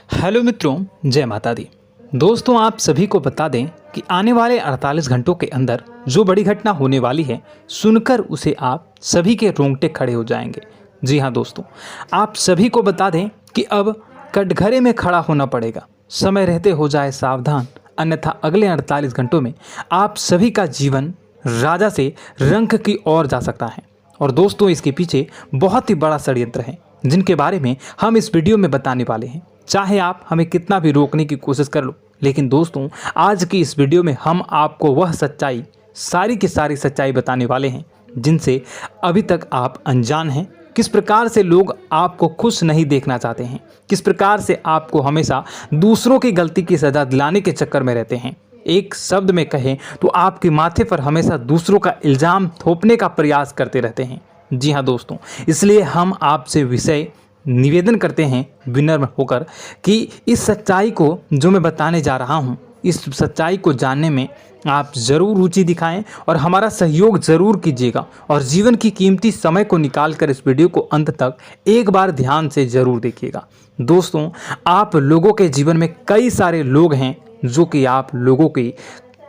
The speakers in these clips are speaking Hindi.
हेलो मित्रों, जय माता दी। दोस्तों, आप सभी को बता दें कि आने वाले 48 घंटों के अंदर जो बड़ी घटना होने वाली है, सुनकर उसे आप सभी के रोंगटे खड़े हो जाएंगे। जी हाँ दोस्तों, आप सभी को बता दें कि अब कटघरे में खड़ा होना पड़ेगा। समय रहते हो जाए सावधान, अन्यथा अगले 48 घंटों में आप सभी का जीवन राजा से रंक की ओर जा सकता है। और दोस्तों, इसके पीछे बहुत ही बड़ा षड्यंत्र है जिनके बारे में हम इस वीडियो में बताने वाले हैं। चाहे आप हमें कितना भी रोकने की कोशिश कर लो, लेकिन दोस्तों आज की इस वीडियो में हम आपको वह सच्चाई, सारी की सारी सच्चाई बताने वाले हैं जिनसे अभी तक आप अनजान हैं। किस प्रकार से लोग आपको खुश नहीं देखना चाहते हैं, किस प्रकार से आपको हमेशा दूसरों की गलती की सज़ा दिलाने के चक्कर में रहते हैं। एक शब्द में कहें तो आपके माथे पर हमेशा दूसरों का इल्ज़ाम थोपने का प्रयास करते रहते हैं। जी हाँ दोस्तों, इसलिए हम आपसे विषय निवेदन करते हैं विनम्र होकर कि इस सच्चाई को जो मैं बताने जा रहा हूँ, इस सच्चाई को जानने में आप ज़रूर रुचि दिखाएं और हमारा सहयोग ज़रूर कीजिएगा। और जीवन की कीमती समय को निकाल कर इस वीडियो को अंत तक एक बार ध्यान से ज़रूर देखिएगा। दोस्तों, आप लोगों के जीवन में कई सारे लोग हैं जो कि आप लोगों की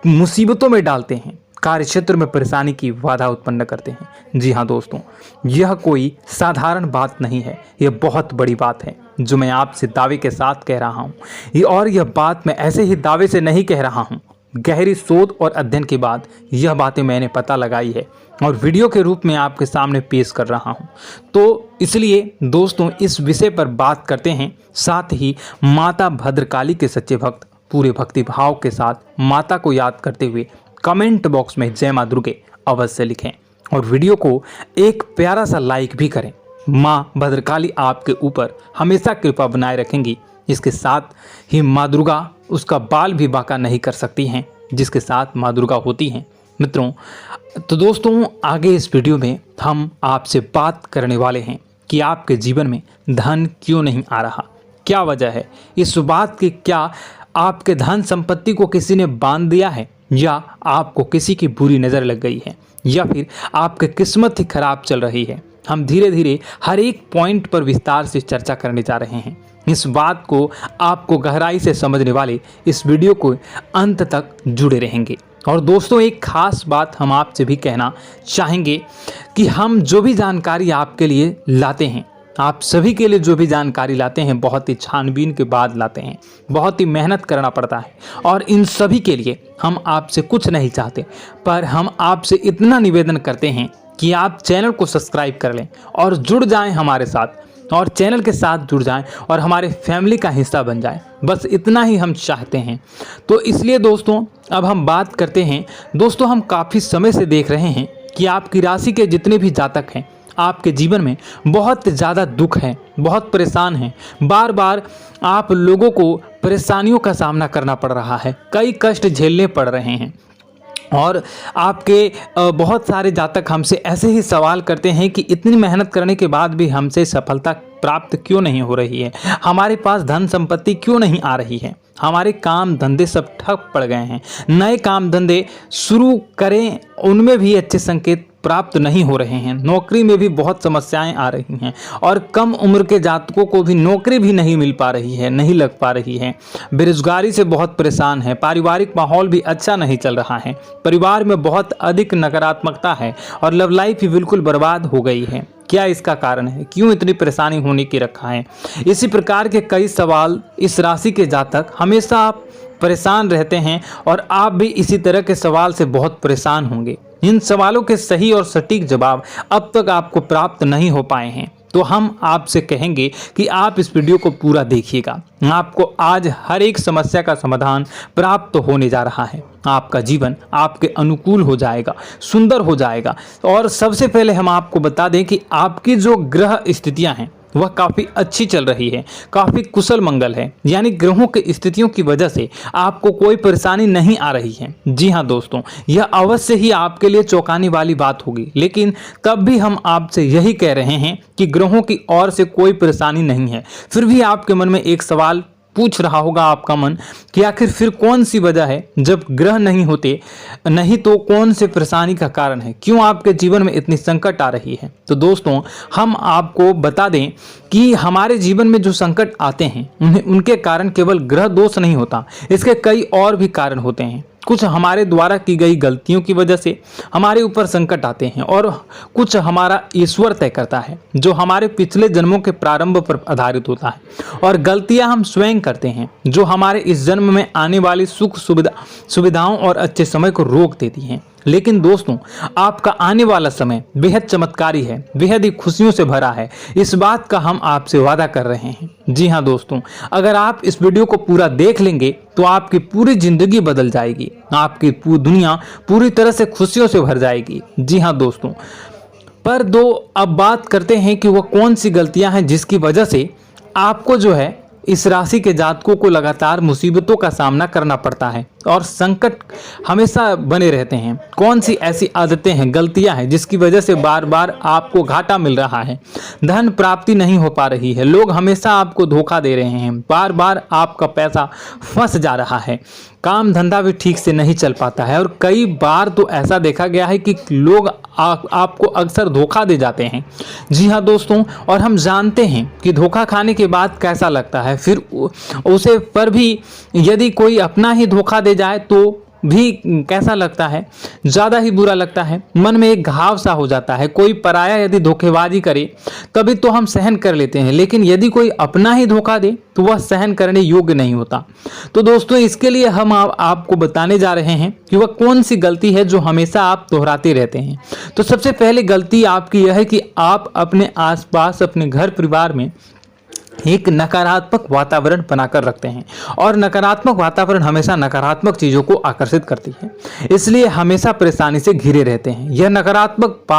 मुसीबतों में डालते हैं, कार्य क्षेत्र में परेशानी की बाधा उत्पन्न करते हैं। जी हाँ दोस्तों, यह कोई साधारण बात नहीं है, यह बहुत बड़ी बात है जो मैं आपसे दावे के साथ कह रहा हूँ। और यह बात मैं ऐसे ही दावे से नहीं कह रहा हूँ, गहरी शोध और अध्ययन के बाद यह बातें मैंने पता लगाई है और वीडियो के रूप में आपके सामने पेश कर रहा हूँ। तो इसलिए दोस्तों, इस विषय पर बात करते हैं। साथ ही माता भद्रकाली के सच्चे भक्त पूरे भक्ति भाव के साथ माता को याद करते हुए कमेंट बॉक्स में जय मां दुर्गे अवश्य लिखें और वीडियो को एक प्यारा सा लाइक भी करें। मां भद्रकाली आपके ऊपर हमेशा कृपा बनाए रखेंगी। इसके साथ ही मां दुर्गा उसका बाल भी बांका नहीं कर सकती हैं जिसके साथ मां दुर्गा होती हैं। मित्रों, तो दोस्तों आगे इस वीडियो में हम आपसे बात करने वाले हैं कि आपके जीवन में धन क्यों नहीं आ रहा, क्या वजह है इस बात की। क्या आपके धन संपत्ति को किसी ने बांध दिया है, या आपको किसी की बुरी नज़र लग गई है, या फिर आपकी किस्मत ही खराब चल रही है। हम धीरे धीरे हर एक पॉइंट पर विस्तार से चर्चा करने जा रहे हैं। इस बात को आपको गहराई से समझने वाले इस वीडियो को अंत तक जुड़े रहेंगे। और दोस्तों, एक खास बात हम आपसे भी कहना चाहेंगे कि हम जो भी जानकारी आपके लिए लाते हैं, आप सभी के लिए जो भी जानकारी लाते हैं, बहुत ही छानबीन के बाद लाते हैं, बहुत ही मेहनत करना पड़ता है। और इन सभी के लिए हम आपसे कुछ नहीं चाहते, पर हम आपसे इतना निवेदन करते हैं कि आप चैनल को सब्सक्राइब कर लें और जुड़ जाएं हमारे साथ, और चैनल के साथ जुड़ जाएं और हमारे फैमिली का हिस्सा बन जाएं। बस इतना ही हम चाहते हैं। तो इसलिए दोस्तों, अब हम बात करते हैं। दोस्तों, हम काफ़ी समय से देख रहे हैं कि आपकी राशि के जितने भी जातक हैं, आपके जीवन में बहुत ज़्यादा दुख है, बहुत परेशान हैं। बार बार आप लोगों को परेशानियों का सामना करना पड़ रहा है, कई कष्ट झेलने पड़ रहे हैं। और आपके बहुत सारे जातक हमसे ऐसे ही सवाल करते हैं कि इतनी मेहनत करने के बाद भी हमसे सफलता प्राप्त क्यों नहीं हो रही है, हमारे पास धन संपत्ति क्यों नहीं आ रही है, हमारे काम धंधे सब ठप पड़ गए हैं, नए काम धंधे शुरू करें उनमें भी अच्छे संकेत प्राप्त नहीं हो रहे हैं, नौकरी में भी बहुत समस्याएं आ रही हैं, और कम उम्र के जातकों को भी नौकरी भी नहीं मिल पा रही है, नहीं लग पा रही है, बेरोजगारी से बहुत परेशान है, पारिवारिक माहौल भी अच्छा नहीं चल रहा है, परिवार में बहुत अधिक नकारात्मकता है और लव लाइफ भी बिल्कुल बर्बाद हो गई है। क्या इसका कारण है, क्यों इतनी परेशानी होने की रखा है? इसी प्रकार के कई सवाल इस राशि के जातक हमेशा आप परेशान रहते हैं और आप भी इसी तरह के सवाल से बहुत परेशान होंगे। इन सवालों के सही और सटीक जवाब अब तक आपको प्राप्त नहीं हो पाए हैं, तो हम आपसे कहेंगे कि आप इस वीडियो को पूरा देखिएगा। आपको आज हर एक समस्या का समाधान प्राप्त होने जा रहा है। आपका जीवन आपके अनुकूल हो जाएगा, सुंदर हो जाएगा। और सबसे पहले हम आपको बता दें कि आपकी जो ग्रह स्थितियां हैं वह काफ़ी अच्छी चल रही है, काफ़ी कुशल मंगल है, यानी ग्रहों की स्थितियों की वजह से आपको कोई परेशानी नहीं आ रही है। जी हाँ दोस्तों, यह अवश्य ही आपके लिए चौंकाने वाली बात होगी, लेकिन तब भी हम आपसे यही कह रहे हैं कि ग्रहों की ओर से कोई परेशानी नहीं है। फिर भी आपके मन में एक सवाल पूछ रहा होगा आपका मन कि आखिर फिर कौन सी वजह है, जब ग्रह नहीं होते नहीं तो कौन से परेशानी का कारण है, क्यों आपके जीवन में इतनी संकट आ रही है। तो दोस्तों हम आपको बता दें कि हमारे जीवन में जो संकट आते हैं उनके कारण केवल ग्रह दोष नहीं होता, इसके कई और भी कारण होते हैं। कुछ हमारे द्वारा की गई गलतियों की वजह से हमारे ऊपर संकट आते हैं और कुछ हमारा ईश्वर तय करता है, जो हमारे पिछले जन्मों के प्रारंभ पर आधारित होता है। और गलतियां हम स्वयं करते हैं, जो हमारे इस जन्म में आने वाली सुख सुविधाओं और अच्छे समय को रोक देती हैं। लेकिन दोस्तों आपका आने वाला समय बेहद चमत्कारी है, बेहद ही खुशियों से भरा है, इस बात का हम आपसे वादा कर रहे हैं। जी हाँ दोस्तों, अगर आप इस वीडियो को पूरा देख लेंगे तो आपकी पूरी जिंदगी बदल जाएगी, आपकी पूरी दुनिया पूरी तरह से खुशियों से भर जाएगी। जी हाँ दोस्तों, पर अब बात करते हैं कि वह कौन सी गलतियां हैं जिसकी वजह से आपको जो है इस राशि के जातकों को लगातार मुसीबतों का सामना करना पड़ता है और संकट हमेशा बने रहते हैं। कौन सी ऐसी आदतें हैं, गलतियां हैं जिसकी वजह से बार बार आपको घाटा मिल रहा है, धन प्राप्ति नहीं हो पा रही है, लोग हमेशा आपको धोखा दे रहे हैं, बार बार आपका पैसा फंस जा रहा है, काम धंधा भी ठीक से नहीं चल पाता है और कई बार तो ऐसा देखा गया है कि लोग आपको अक्सर धोखा दे जाते हैं। जी हाँ दोस्तों, और हम जानते हैं कि धोखा खाने के बाद कैसा लगता है, फिर उसे पर भी यदि कोई अपना ही धोखा दे जाए तो भी कैसा लगता है, ज़्यादा ही बुरा लगता है, मन में एक घाव सा हो जाता है। कोई पराया यदि धोखेबाजी करे तभी तो हम सहन कर लेते हैं, लेकिन यदि कोई अपना ही धोखा दे तो वह सहन करने योग्य नहीं होता। तो दोस्तों इसके लिए हम आपको बताने जा रहे हैं कि वह कौन सी गलती है जो हमेशा आप दोहराते रहते हैं। तो सबसे पहले गलती आपकी यह है कि आप अपने आसपास, अपने घर परिवार में एक नकारात्मक वातावरण बनाकर रखते हैं और नकारात्मक वातावरण हमेशा नकारात्मक चीज़ों को आकर्षित करती है, इसलिए हमेशा परेशानी से घिरे रहते हैं। यह नकारात्मक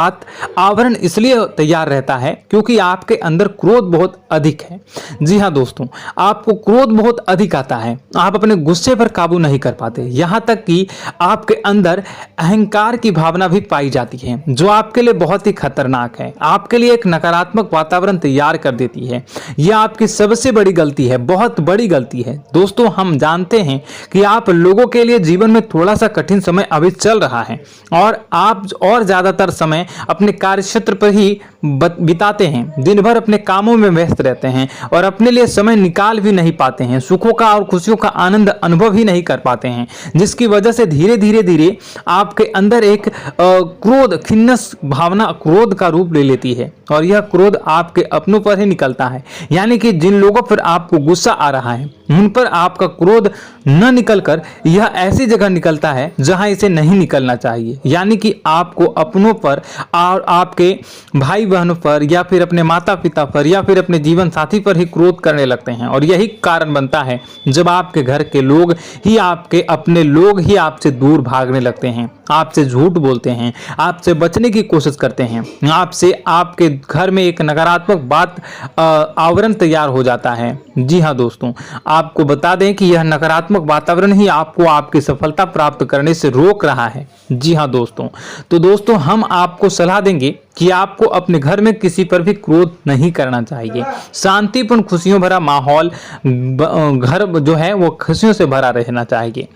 आवरण इसलिए तैयार रहता है क्योंकि आपके अंदर क्रोध बहुत अधिक है। जी हाँ दोस्तों, आपको क्रोध बहुत अधिक आता है, आप अपने गुस्से पर काबू नहीं कर पाते, यहाँ तक कि आपके अंदर अहंकार की भावना भी पाई जाती है, जो आपके लिए बहुत ही खतरनाक है, आपके लिए एक नकारात्मक वातावरण तैयार कर देती है। यह आपकी सबसे बड़ी गलती है, बहुत बड़ी गलती है। दोस्तों हम जानते हैं कि आप लोगों के लिए जीवन में थोड़ा सा कठिन समय अभी चल रहा है और आप और ज्यादातर समय अपने कार्य क्षेत्र पर ही बिताते हैं, दिन भर अपने कामों में व्यस्त रहते हैं और अपने लिए समय निकाल भी नहीं पाते हैं, सुखों का और खुशियों का आनंद अनुभव ही नहीं कर पाते हैं, जिसकी वजह से धीरे धीरे आपके अंदर एक क्रोध, खिन्नस भावना क्रोध का रूप ले लेती है और यह क्रोध आपके अपनों पर ही निकलता है। यानी कि जिन लोगों पर आपको गुस्सा आ रहा है उन पर आपका क्रोध न निकलकर यह ऐसी जगह निकलता है जहां इसे नहीं निकलना चाहिए। यानी कि आपको अपनों पर और आपके भाई बहनों पर या फिर अपने माता पिता पर या फिर अपने जीवन साथी पर ही क्रोध करने लगते हैं और यही कारण बनता है जब आपके घर के लोग ही, आपके अपने लोग ही आपसे दूर भागने लगते हैं, आपसे झूठ बोलते हैं, आपसे बचने की कोशिश करते हैं, आपसे आपके घर में एक नकारात्मक आवरण तैयार हो जाता है। जी हाँ दोस्तों, आपको बता दें कि यह नकारात्मक वातावरण ही आपको आपकी सफलता प्राप्त करने से रोक रहा है। जी हाँ दोस्तों, तो दोस्तों हम आपको सलाह देंगे कि आपको अपने घर में किसी पर भी क्रोध नहीं करना चाहिए। शांतिपूर्ण खुशियों भरा माहौल, घर जो है वो खुशियों से भरा रहना चाहिए।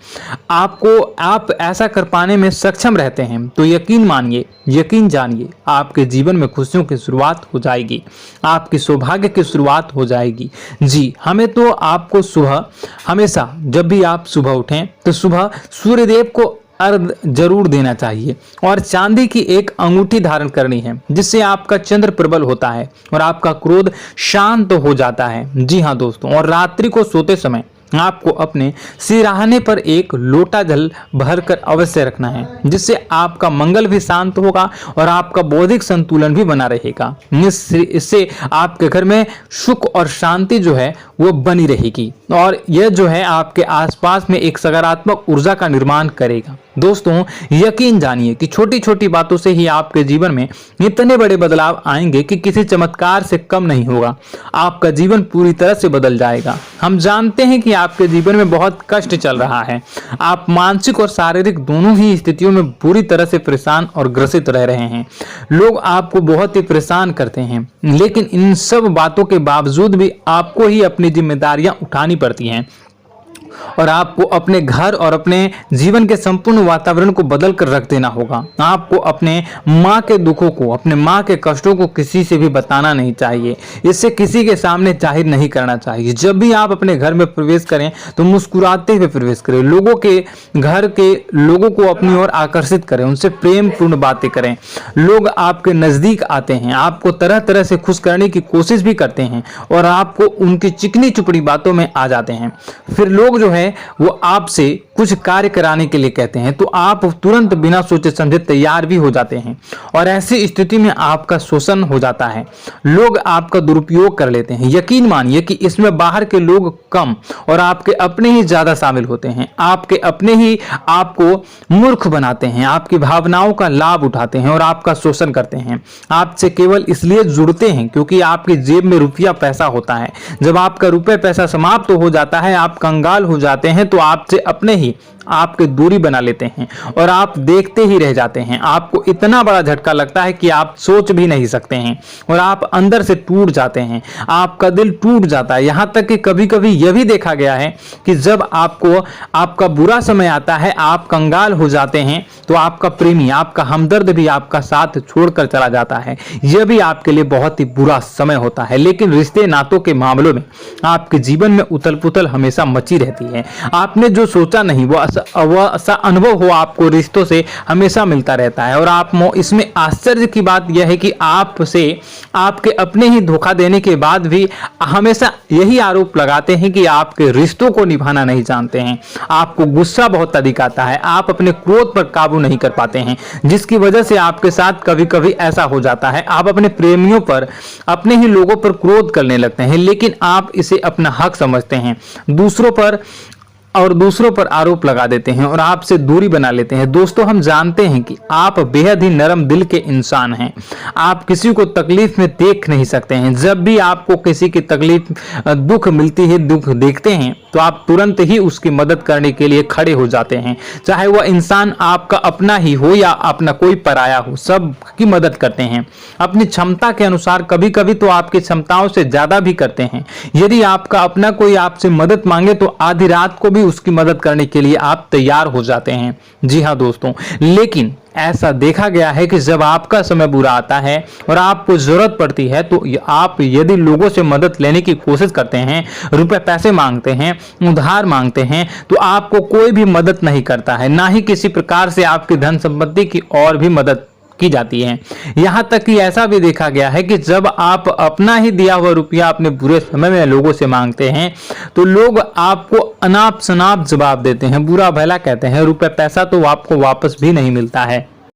आप ऐसा कर पाने में सक्षम रहते हैं तो यकीन मानिए, यकीन जानिए, आपके जीवन में खुशियों की शुरुआत हो जाएगी, आपकी सौभाग्य की शुरुआत हो जाएगी। जी, हमें तो आपको सुबह, हमेशा जब भी आप सुबह उठें तो सुबह सूर्यदेव को अर्घ जरूर देना चाहिए और चांदी की एक अंगूठी धारण करनी है, जिससे आपका चंद्र प्रबल होता है और आपका क्रोध शांत हो जाता है। जी हाँ दोस्तों, और रात्रि को सोते समय आपको अपने सिरहाने पर एक लोटा जल भरकर अवश्य रखना है, जिससे आपका मंगल भी शांत होगा और आपका बौद्धिक संतुलन भी बना रहेगा। इससे आपके घर में सुख और शांति जो है वो बनी रहेगी और यह जो है आपके आसपास में एक सकारात्मक ऊर्जा का निर्माण करेगा। दोस्तों यकीन जानिए कि छोटी छोटी बातों से ही आपके जीवन में इतने बड़े बदलाव आएंगे कि किसी चमत्कार से कम नहीं होगा, आपका जीवन पूरी तरह से बदल जाएगा। हम जानते हैं कि आपके जीवन में बहुत कष्ट चल रहा है। आप मानसिक और शारीरिक दोनों ही स्थितियों में बुरी तरह से परेशान और ग्रसित रह रहे हैं। लोग आपको बहुत ही परेशान करते हैं, लेकिन इन सब बातों के बावजूद भी आपको ही अपनी जिम्मेदारियां उठानी पड़ती हैं और आपको अपने घर और अपने जीवन के संपूर्ण वातावरण को बदल कर रख देना होगा। आपको अपने माँ के दुखों को, अपने माँ के कष्टों को किसी से भी बताना नहीं चाहिए, इससे किसी के सामने जाहिर नहीं करना चाहिए। जब भी आप अपने घर में प्रवेश करें तो मुस्कुराते हुए प्रवेश करें, लोगों के घर के लोगों को अपनी ओर आकर्षित करें, उनसे प्रेम पूर्ण बातें करें। लोग आपके नजदीक आते हैं, आपको तरह तरह से खुश करने की कोशिश भी करते हैं और आपको उनकी चिकनी चुपड़ी बातों में आ जाते हैं। फिर लोग जो है वो आपसे कुछ कार्य कराने के लिए कहते हैं तो आप तुरंत बिना सोचे समझे तैयार भी हो जाते हैं और ऐसी स्थिति में आपका शोषण हो जाता है। लोग आपका दुरुपयोग कर लेते हैं। यकीन मानिए कि इसमें बाहर के लोग कम और आपके अपने ही ज्यादा शामिल होते हैं। आपके अपने ही आपको मूर्ख बनाते हैं, आपकी भावनाओं का लाभ उठाते हैं और आपका शोषण करते हैं। आपसे केवल इसलिए जुड़ते हैं क्योंकि आपकी जेब में रुपया पैसा होता है। जब आपका रुपया पैसा समाप्त हो जाता है, आप कंगाल हो जाते हैं तो आपसे अपने ही आपके दूरी बना लेते हैं और आप देखते ही रह जाते हैं। आपको इतना बड़ा झटका लगता है कि आप सोच भी नहीं सकते हैं और आप अंदर से टूट जाते हैं। आपका दिल टूट जाता है। यहाँ तक कि कभी कभी यह भी देखा गया है कि जब आपको आपका बुरा समय आता है, आप कंगाल हो जाते हैं तो आपका प्रेमी, आपका हमदर्द भी आपका साथ छोड़कर चला जाता है। यह भी आपके लिए बहुत ही बुरा समय होता है। लेकिन रिश्ते नातों के मामलों में आपके जीवन में उथल पुथल हमेशा मची रहती है। आपने जो सोचा नहीं वो ऐसा अनुभव हो आपको रिश्तों से हमेशा मिलता रहता है और आप इसमें आश्चर्य की बात यह है कि आपसे आपके अपने ही धोखा देने के बाद भी हमेशा यही आरोप लगाते हैं कि आपके रिश्तों को निभाना नहीं जानते हैं। आपको गुस्सा बहुत अधिक आता है, आप अपने क्रोध पर काबू नहीं कर पाते हैं, जिसकी वजह से आपके साथ कभी कभी ऐसा हो जाता है आप अपने प्रेमियों पर, अपने ही लोगों पर क्रोध करने लगते हैं, लेकिन आप इसे अपना हक समझते हैं, दूसरों पर आरोप लगा देते हैं और आपसे दूरी बना लेते हैं। दोस्तों, हम जानते हैं कि आप बेहद ही नरम दिल के इंसान हैं। आप किसी को तकलीफ में देख नहीं सकते हैं। जब भी आपको किसी की तकलीफ, दुख मिलती है, दुख देखते हैं तो आप तुरंत ही उसकी मदद करने के लिए खड़े हो जाते हैं। चाहे वह इंसान आपका अपना ही हो या अपना कोई पराया हो, सब की मदद करते हैं अपनी क्षमता के अनुसार। कभी कभी तो आपकी क्षमताओं से ज्यादा भी करते हैं। यदि आपका अपना कोई आपसे मदद मांगे तो आधी रात को भी उसकी मदद करने के लिए आप तैयार हो जाते हैं। जी हाँ दोस्तों, लेकिन ऐसा देखा गया है कि जब आपका समय बुरा आता है और आपको जरूरत पड़ती है तो आप यदि लोगों से मदद लेने की कोशिश करते हैं, रुपए पैसे मांगते हैं, उधार मांगते हैं, तो आपको कोई भी मदद नहीं करता है। ना ही किसी प्रकार से आपकी धन संपत्ति की और भी मदद की जाती है। यहां तक कि ऐसा भी देखा गया है कि जब आप अपना ही दिया हुआ रुपया अपने बुरे समय में लोगों से मांगते हैं तो लोग आपको अनाप शनाप जवाब देते हैं, बुरा भला कहते हैं। रुपया पैसा तो आपको वापस भी नहीं मिलता है।